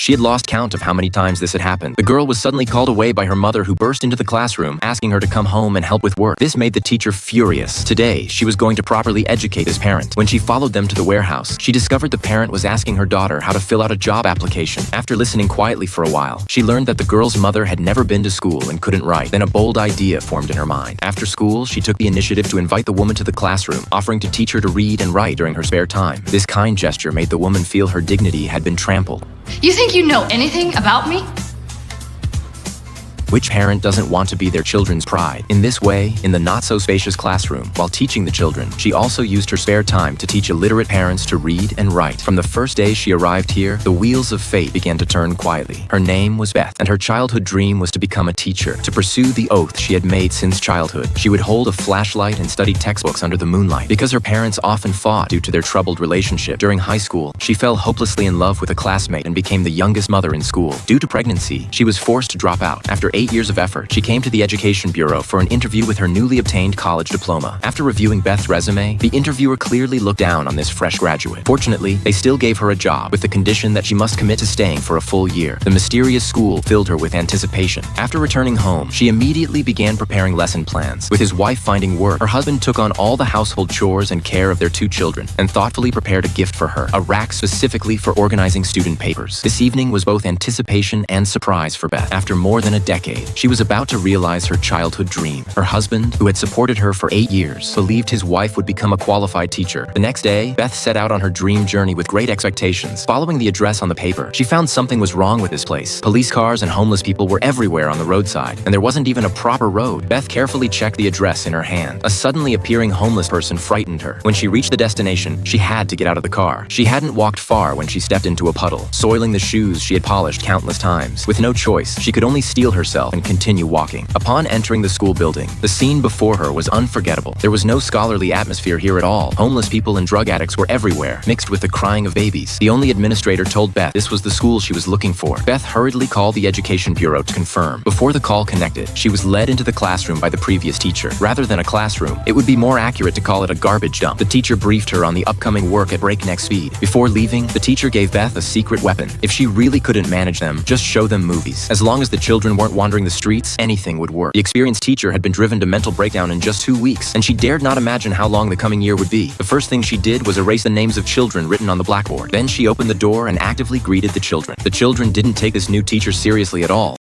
She had lost count of how many times this had happened. The girl was suddenly called away by her mother, who burst into the classroom, asking her to come home and help with work. This made the teacher furious. Today, she was going to properly educate this parent. When she followed them to the warehouse, she discovered the parent was asking her daughter how to fill out a job application. After listening quietly for a while, she learned that the girl's mother had never been to school and couldn't write. Then a bold idea formed in her mind. After school, she took the initiative to invite the woman to the classroom, offering to teach her to read and write during her spare time. This kind gesture made the woman feel her dignity had been trampled. You think you know anything about me? Which parent doesn't want to be their children's pride? In this way, in the not-so-spacious classroom, while teaching the children, she also used her spare time to teach illiterate parents to read and write. From the first day she arrived here, the wheels of fate began to turn quietly. Her name was Beth, and her childhood dream was to become a teacher, to pursue the oath she had made since childhood. She would hold a flashlight and study textbooks under the moonlight. Because her parents often fought due to their troubled relationship during high school, she fell hopelessly in love with a classmate and became the youngest mother in school. Due to pregnancy, she was forced to drop out. After 8 years of effort, she came to the Education Bureau for an interview with her newly obtained college diploma. After reviewing Beth's resume, the interviewer clearly looked down on this fresh graduate. Fortunately, they still gave her a job with the condition that she must commit to staying for a full year. The mysterious school filled her with anticipation. After returning home, she immediately began preparing lesson plans. With his wife finding work, her husband took on all the household chores and care of their 2 children, and thoughtfully prepared a gift for her, a rack specifically for organizing student papers. This evening was both anticipation and surprise for Beth. After more than a decade, she was about to realize her childhood dream. Her husband, who had supported her for 8 years, believed his wife would become a qualified teacher. The next day, Beth set out on her dream journey with great expectations. Following the address on the paper, she found something was wrong with this place. Police cars and homeless people were everywhere on the roadside, and there wasn't even a proper road. Beth carefully checked the address in her hand. A suddenly appearing homeless person frightened her. When she reached the destination, she had to get out of the car. She hadn't walked far when she stepped into a puddle, soiling the shoes she had polished countless times. With no choice, she could only steel herself and continue walking. Upon entering the school building, the scene before her was unforgettable. There was no scholarly atmosphere here at all. Homeless people and drug addicts were everywhere, mixed with the crying of babies. The only administrator told Beth this was the school she was looking for. Beth hurriedly called the Education Bureau to confirm. Before the call connected, she was led into the classroom by the previous teacher. Rather than a classroom, it would be more accurate to call it a garbage dump. The teacher briefed her on the upcoming work at breakneck speed. Before leaving, the teacher gave Beth a secret weapon. If she really couldn't manage them, just show them movies. As long as the children weren't wandering the streets, anything would work. The experienced teacher had been driven to mental breakdown in just 2 weeks, and she dared not imagine how long the coming year would be. The first thing she did was erase the names of children written on the blackboard. Then she opened the door and actively greeted the children. The children didn't take this new teacher seriously at all.